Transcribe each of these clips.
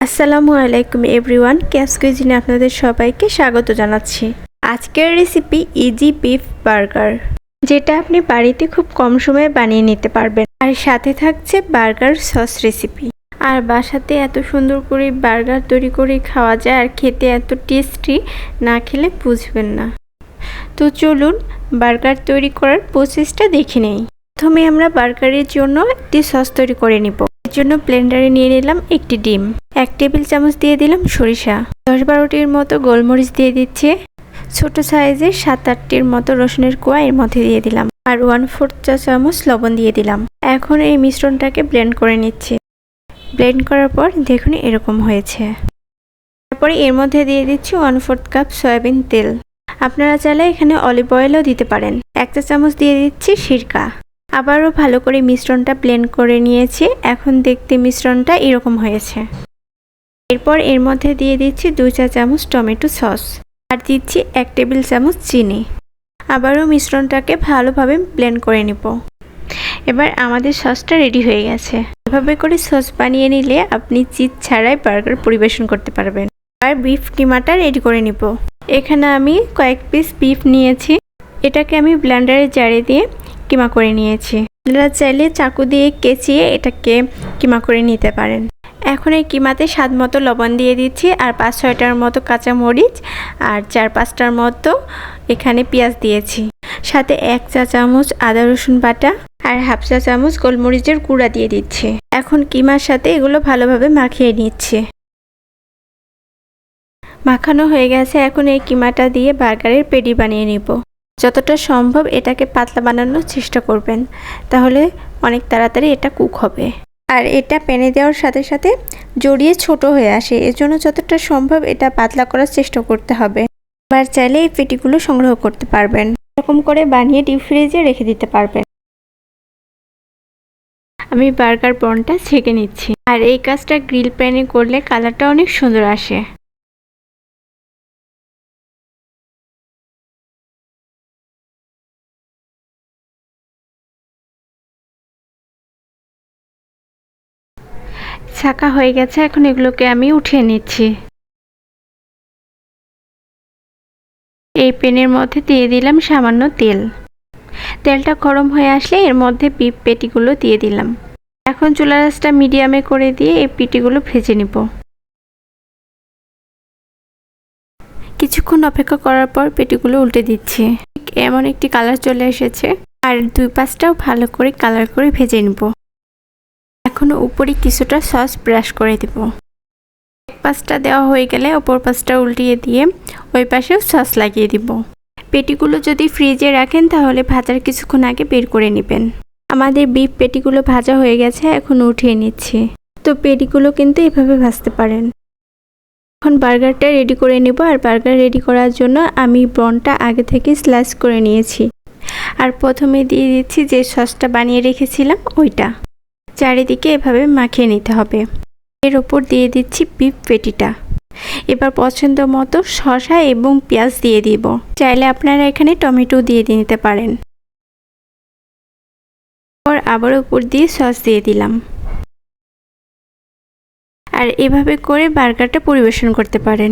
আসসালামু আলাইকুম everyone, cash কুইজিনে আপনাদের সবাইকে স্বাগত জানাচ্ছি। আজকের রেসিপি ইজি বিফ বার্গার, যেটা আপনি বাড়িতে খুব কম সময়ে বানিয়ে নিতে পারবেন। আর সাথে থাকছে বার্গার সস রেসিপি। আর বাসাতে এত সুন্দর করে বার্গার তৈরি করে খাওয়া যায় আর খেতে এত টেস্টি, না খেলে বুঝবেন না। তো চলুন বার্গার তৈরি করার প্রসেসটা দেখে নেই। প্রথমে আমরা বার্গারের জন্য একটি সস তৈরি করে নিব। এর জন্য ব্লেন্ডারে নিয়ে নিলাম একটি ডিম, 1 টেবিল চামচ দিয়ে দিলাম সরিষা, 10-12টির মতো গোলমরিচ দিয়ে দিচ্ছে, ছোট সাইজের 7-8টির মতো রসুনের কোয়া এর মধ্যে দিয়ে দিলাম, আর 1/4 চা চামচ লবণ দিয়ে দিলাম। এখন এই মিশ্রণটাকে ব্লেন্ড করে নিচ্ছি। ব্লেন্ড করার পর দেখুন এরকম হয়েছে। তারপরে এর মধ্যে দিয়ে দিচ্ছি 1/4 কাপ সয়াবিন তেল। আপনারা চাইলে এখানে অলিভ অয়েলও দিতে পারেন। 1 চা চামচ দিয়ে দিচ্ছি সিরকা। আবারও ভালো করে মিশ্রণটা ব্লেন্ড করে নিয়েছি। এখন দেখতে মিশ্রণটা এরকম হয়েছে। এরপর এর মধ্যে দিয়ে দিচ্ছি 2 চা চামচ টমেটো সস, আর দিচ্ছি 1 টেবিল চামচ চিনি। আবারও মিশ্রণটাকে ভালোভাবে ব্লেন্ড করে নিব। এবার আমাদের সসটা রেডি হয়ে গেছে। এভাবে করে সস বানিয়ে নিলে আপনি চিজ ছাড়াই বার্গার পরিবেশন করতে পারবেন। আর বিফ কিমাটা রেডি করে নিব। এখানে আমি কয়েক পিস বিফ নিয়েছি। এটাকে আমি ব্লেন্ডারে জারে দিয়ে কিমা করে নিয়েছি। আপনারা চাইলে চাকু দিয়ে কেচিয়ে এটাকে কিমা করে নিতে পারেন। এখন এই কিমাতে স্বাদ মতো লবণ দিয়ে দিচ্ছি, আর 5-6টার মতো কাঁচা মরিচ, আর 4-5টার মতো এখানে পেঁয়াজ দিয়েছি। সাথে 1 চা চামচ আদা রসুন বাটা আর 1/2 চা চামচ গোলমরিচের গুঁড়া দিয়ে দিচ্ছি। এখন কিমার সাথে এগুলো ভালোভাবে মাখিয়ে নিচ্ছি। মাখানো হয়ে গেছে। এখন এই কিমাটা দিয়ে বার্গারের পেটি বানিয়ে নিব। যতটা সম্ভব এটাকে পাতলা বানানোর চেষ্টা করবেন, তাহলে অনেক তাড়াতাড়ি এটা কুক হবে। আর এটা প্যানে দেওয়ার সাথে সাথে জড়িয়ে ছোট হয়ে আসে, এজন্য যতটা সম্ভব এটা পাতলা করার চেষ্টা করতে হবে। এবার চাইলে এই পেটিগুলো সংগ্রহ করতে পারবেন। এরকম করে বানিয়ে ডিপ ফ্রিজে রেখে দিতে পারবেন। আমি বার্গার বনটা ছেঁকে নিচ্ছি। আর এই কাজটা গ্রিল প্যানে করলে কালারটা অনেক সুন্দর আসে। ছাকা হয়ে গেছে। এখন এগুলোকে আমি উঠিয়ে নিচ্ছি। এই প্যানের মধ্যে দিয়ে দিলাম সামান্য তেল। তেলটা গরম হয়ে আসলে এর মধ্যে বিফ পেটিগুলো দিয়ে দিলাম। এখন চুলার আঁচটা মিডিয়ামে করে দিয়ে এই পেটিগুলো ভেজে নিব। কিছুক্ষণ অপেক্ষা করার পর পেটিগুলো উল্টে দিচ্ছি। এমন একটি কালার চলে এসেছে। আর 2-5টাও ভালো করে কালার করে ভেজে নিব। এখন উপরে কিছুটা সস ব্রাশ করে দেব। এক পাশটা দেওয়া হয়ে গেলে অপর পাশটা উল্টিয়ে দিয়ে ওই পাশেও সস লাগিয়ে দিব। পেটিগুলো যদি ফ্রিজে রাখেন তাহলে ভাজার কিছুক্ষণ আগে বের করে নেবেন। আমাদের বিফ পেটিগুলো ভাজা হয়ে গেছে। এখন উঠিয়ে নিচ্ছি। তো পেটিগুলো কিন্তু এভাবে ভাজতে পারেন। এখন বার্গারটা রেডি করে নেব। আর বার্গার রেডি করার জন্য আমি বনটা আগে থেকে স্লাইস করে নিয়েছি। আর প্রথমে দিয়ে দিচ্ছি যে সসটা বানিয়ে রেখেছিলাম ওইটা। চারিদিকে এভাবে মাখিয়ে নিতে হবে। এর ওপর দিয়ে দিচ্ছি বিফ পেটিটা। এবার পছন্দ মতো শসা এবং পেঁয়াজ দিয়ে দিব। চাইলে আপনারা এখানে টমেটো দিয়ে নিতে পারেন। আবার উপর দিয়ে সস দিয়ে দিলাম। আর এভাবে করে বার্গারটা পরিবেশন করতে পারেন।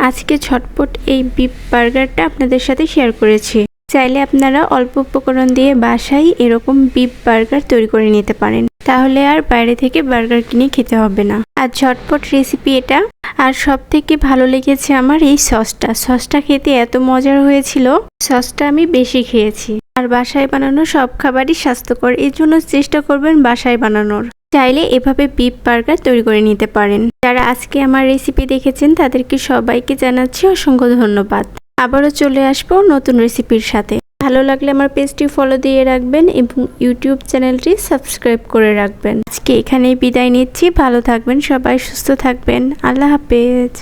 আজকে ঝটপট এই বিফ বার্গারটা আপনাদের সাথে শেয়ার করেছি। চাইলে আপনারা অল্প উপকরণ দিয়ে বাসায় এরকম বিফ বার্গার তৈরি করে নিতে পারেন। তাহলে আর বাইরে থেকে বার্গার কিনে খেতে হবে না। আর ঝটপট রেসিপি এটা। আর সব থেকে ভালো লেগেছে আমার এই সসটা খেতে এত মজার হয়েছিল। সসটা আমি বেশি খেয়েছি। আর বাসায় বানানো সব খাবারই স্বাস্থ্যকর, এর জন্য চেষ্টা করবেন বাসায় বানানোর। চাইলে এভাবে বিফ বার্গার তৈরি করে নিতে পারেন। যারা আজকে আমার রেসিপি দেখেছেন তাদেরকে সবাইকে জানাচ্ছি অসংখ্য ধন্যবাদ। আবারও চলে আসবো নতুন রেসিপির সাথে। ভালো লাগলে আমার পেজটি ফলো দিয়ে রাখবেন এবং ইউটিউব চ্যানেলটি সাবস্ক্রাইব করে রাখবেন। আজকে এখানেই বিদায় নিচ্ছি। ভালো থাকবেন সবাই, সুস্থ থাকবেন। আল্লাহ হাফেজ।